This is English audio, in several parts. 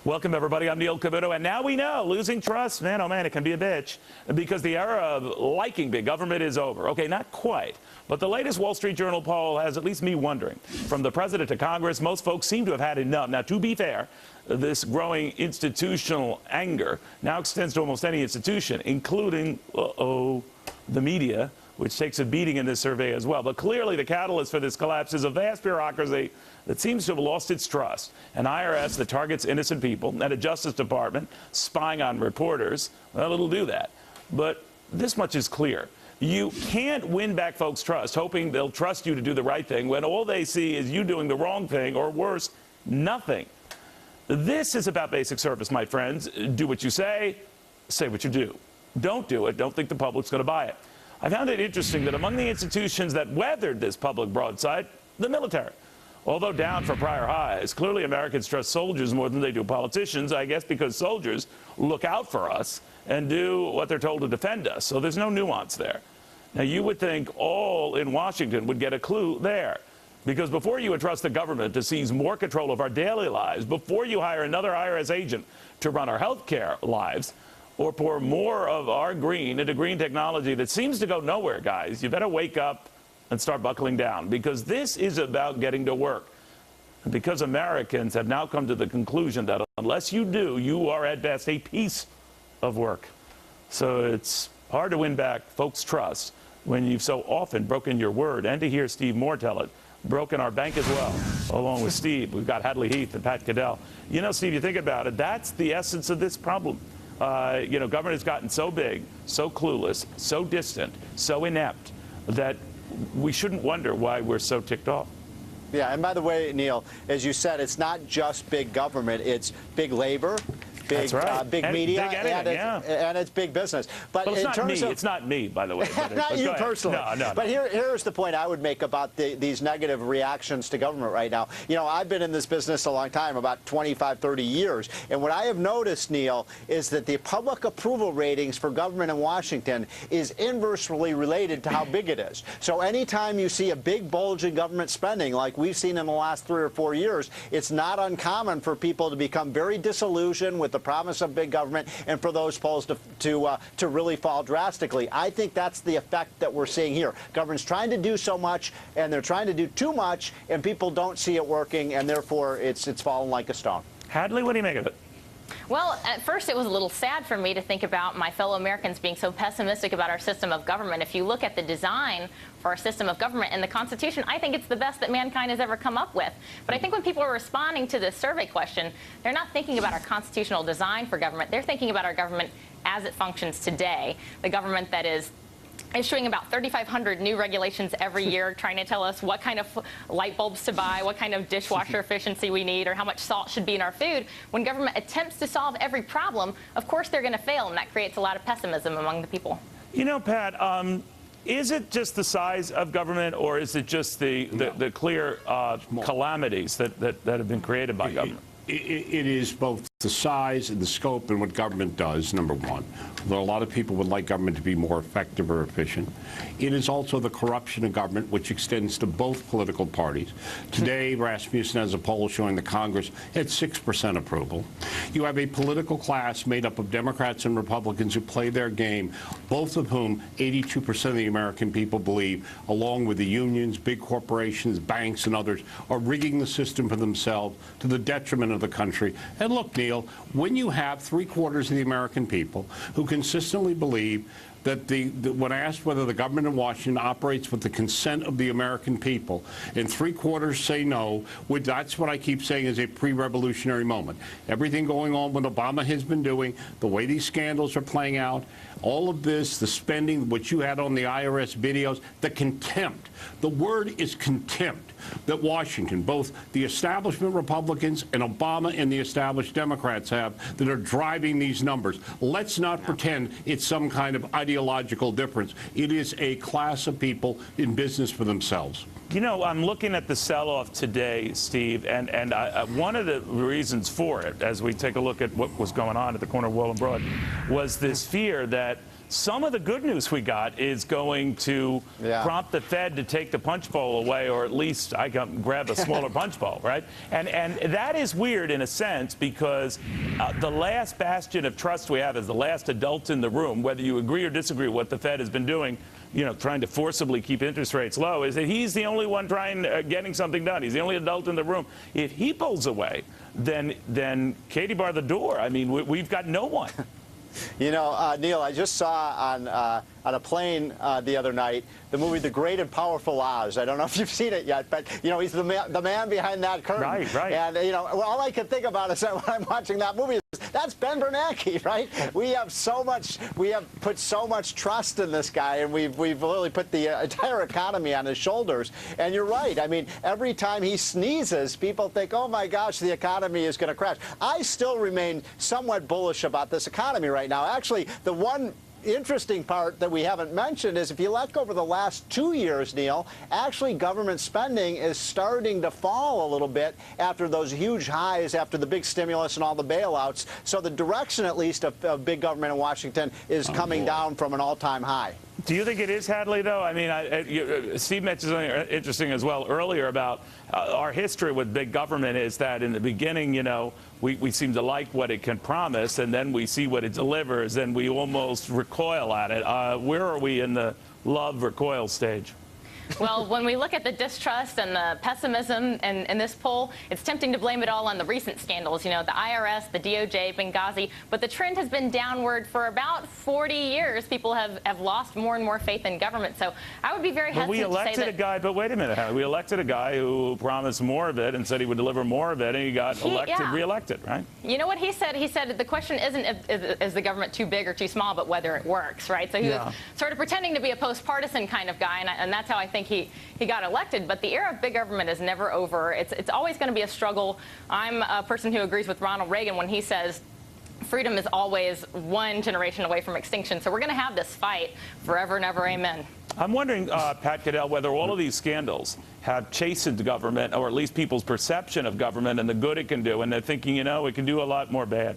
Welcome, everybody. I'm Neil Cavuto, and now we know losing trust, man, oh man, it can be a bitch, because the era of liking big government is over. Okay, not quite, but the latest Wall Street Journal poll has at least me wondering. From the president to Congress, most folks seem to have had enough. Now, to be fair, this growing institutional anger now extends to almost any institution, including, the media, which takes a beating in this survey as well. But clearly the catalyst for this collapse is a vast bureaucracy that seems to have lost its trust. An IRS that targets innocent people, and a Justice Department spying on reporters. Well, it'll do that. But this much is clear. You can't win back folks' trust, hoping they'll trust you to do the right thing, when all they see is you doing the wrong thing, or worse, nothing. This is about basic service, my friends. Do what you say what you do. Don't do it. Don't think the public's going to buy it. I found it interesting that among the institutions that weathered this public broadside, the military. Although down from prior highs, clearly Americans trust soldiers more than they do politicians, I guess because soldiers look out for us and do what they're told to defend us. So there's no nuance there. Now, you would think all in Washington would get a clue there. Because before you entrust the government to seize more control of our daily lives, before you hire another IRS agent to run our health care lives, or pour more of our green into green technology that seems to go nowhere, guys, you better wake up and start buckling down, because this is about getting to work. And because Americans have now come to the conclusion that unless you do, you are at best a piece of work. So it's hard to win back folks' trust when you've so often broken your word, and to hear Steve Moore tell it, broken our bank as well. Along with Steve, we've got Hadley Heath and Pat Caddell. You know, Steve, you think about it, that's the essence of this problem. You know, government has gotten so big, so clueless, so distant, so inept that we shouldn't wonder why we're so ticked off. Yeah, and by the way, Neil, as you said, it's not just big government, it's big labor, big, big media, and it's big business. But well, in terms of, it's not me, by the way. Not you personally. No. But here's the point I would make about these negative reactions to government right now. You know, I've been in this business a long time, about 25, 30 years. And what I have noticed, Neil, is that the public approval ratings for government in Washington is inversely related to how big it is. So anytime you see a big bulge in government spending, like we've seen in the last 3 or 4 years, it's not uncommon for people to become very disillusioned with the promise of big government, and for those polls to really fall drastically. I think that's the effect that we're seeing here. Government's trying to do so much, and they're trying to do too much, and people don't see it working, and therefore it's fallen like a stone. Hadley, what do you make of it? Well, at first it was a little sad for me to think about my fellow Americans being so pessimistic about our system of government. If you look at the design for our system of government in the Constitution, I think it's the best that mankind has ever come up with. But I think when people are responding to this survey question, they're not thinking about our constitutional design for government. They're thinking about our government as it functions today, the government that is issuing about 3,500 new regulations every year, trying to tell us what kind of light bulbs to buy, what kind of dishwasher efficiency we need, or how much salt should be in our food. When government attempts to solve every problem, of course they're going to fail, and that creates a lot of pessimism among the people. You know, Pat, is it just the size of government, or is it just the clear calamities that have been created by government? It is both the size and the scope and what government does, number one. Though a lot of people would like government to be more effective or efficient. It is also the corruption of government, which extends to both political parties. Today, Rasmussen has a poll showing the Congress at 6% approval. You have a political class made up of Democrats and Republicans who play their game, both of whom 82% of the American people believe, along with the unions, big corporations, banks, and others, are rigging the system for themselves to the detriment of the country. And look, Neil, when you have 3/4 of the American people who consistently believe that when asked whether the government in Washington operates with the consent of the American people, and 3/4 say no, that's what I keep saying is a pre-revolutionary moment. Everything going on, what Obama has been doing, the way these scandals are playing out, all of this, the spending, what you had on the IRS videos, the contempt. The word is contempt that Washington, both the establishment Republicans and Obama and the established Democrats have, that are driving these numbers. Let's not pretend it's some kind of ideological difference. It is a class of people in business for themselves. You know, I'm looking at the sell-off today, Steve, and one of the reasons for it, as we take a look at what was going on at the corner of Wall and Broad, was this fear that some of the good news we got is going to prompt the Fed to take the punch bowl away, or at least I can grab a smaller punch bowl, right? And that is weird in a sense, because the last bastion of trust we have is the last adult in the room, whether you agree or disagree with what the Fed has been doing, trying to forcibly keep interest rates low, is that he's the only one getting something done. He's the only adult in the room. If he pulls away, then Katie bar the door. I mean, we've got no one. Neil, I just saw on a plane the other night the movie The Great and Powerful Oz. I don't know if you've seen it yet, but he's the man behind that curtain. Right. And all I can think about is that when I'm watching that movie, that's Ben Bernanke, right? We have put so much trust in this guy, and we've really put the entire economy on his shoulders. And you're right. I mean, every time he sneezes, people think, oh my gosh, the economy is going to crash. I still remain somewhat bullish about this economy right now. Actually, the one interesting part that we haven't mentioned is if you look over the last 2 years, Neil, actually government spending is starting to fall a little bit after those huge highs, after the big stimulus and all the bailouts. So the direction, at least, of big government in Washington is coming down from an all-time high. Do you think it is, Hadley, though? I mean, Steve mentioned something interesting as well earlier about our history with big government is that in the beginning, we seem to like what it can promise, and then we see what it delivers, and we almost recoil at it. Where are we in the love recoil stage? Well, when we look at the distrust and the pessimism in this poll, it's tempting to blame it all on the recent scandals, the IRS, the DOJ, Benghazi, but the trend has been downward for about 40 years. People have lost more and more faith in government. So I would be very hesitant to say that. We elected a guy, but wait a minute, we elected a guy who promised more of it and said he would deliver more of it, and he got reelected, right? You know what he said? He said the question isn't is the government too big or too small, but whether it works, right? So he was sort of pretending to be a post-partisan kind of guy, and that's how I think he got elected. But the era of big government is never over. It's always going to be a struggle. I'm a person who agrees with Ronald Reagan when he says freedom is always one generation away from extinction. So we're going to have this fight forever and ever. Amen. I'm wondering, Pat Caddell, whether all of these scandals have chastened government, or at least people's perception of government and the good it can do, and they're thinking, it can do a lot more bad.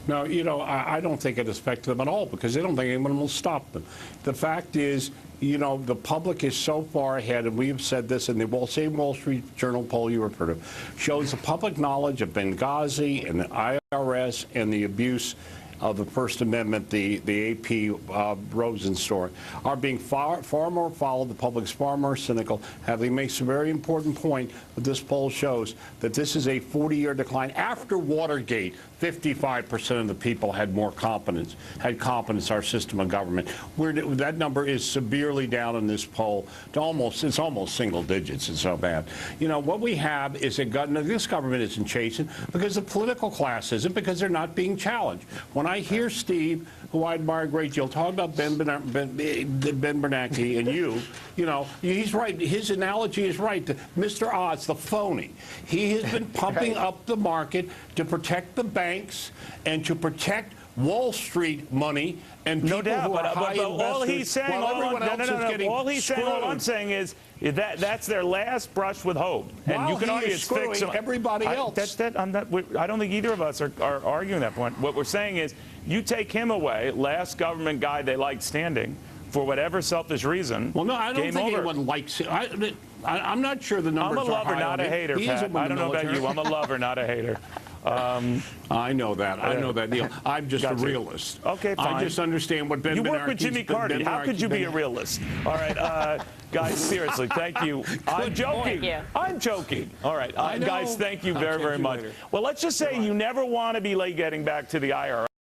No, I don't think it affects them at all, because they don't think anyone will stop them. The fact is, the public is so far ahead, and we have said this, and the same Wall Street Journal poll you referred to shows the public knowledge of Benghazi and the IRS and the abuse of the First Amendment, the AP Rosen story, are being far more followed. The public's far more cynical. Hadley makes a very important point that this poll shows that this is a 40-year decline. After Watergate, 55% of the people had confidence in our system of government. That number is severely down in this poll to it's almost single digits. It's so bad. What we have is this government isn't chastened because the political class isn't, because they're not being challenged. When I hear Steve, who I admire a great deal, talk about Ben Bernanke and he's right. His analogy is right. Mr. Oz, the phony. He has been pumping up the market to protect the banks and to protect Wall Street money and people who are high investors. All he's saying, all I'm saying is that's their last brush with hope. And you can argue it's fixed. Everybody else. I don't think either of us are arguing that point. What we're saying is you take him away, last government guy they liked standing, for whatever selfish reason. Well, no, I don't think anyone likes it. I'm not sure the numbers are high. I'm a lover, not a hater, Pat. I don't know about you. I'm a lover, not a hater. I know that. I know that, Neil. I'm just a realist. Okay, fine. I just understand what Ben Bernanke. You work with Jimmy Carter. How could you be a realist? All right, guys, seriously, thank you. I'm joking. I'm joking. All right, guys, thank you very, very much. Well, let's just say you never want to be late getting back to the IRS.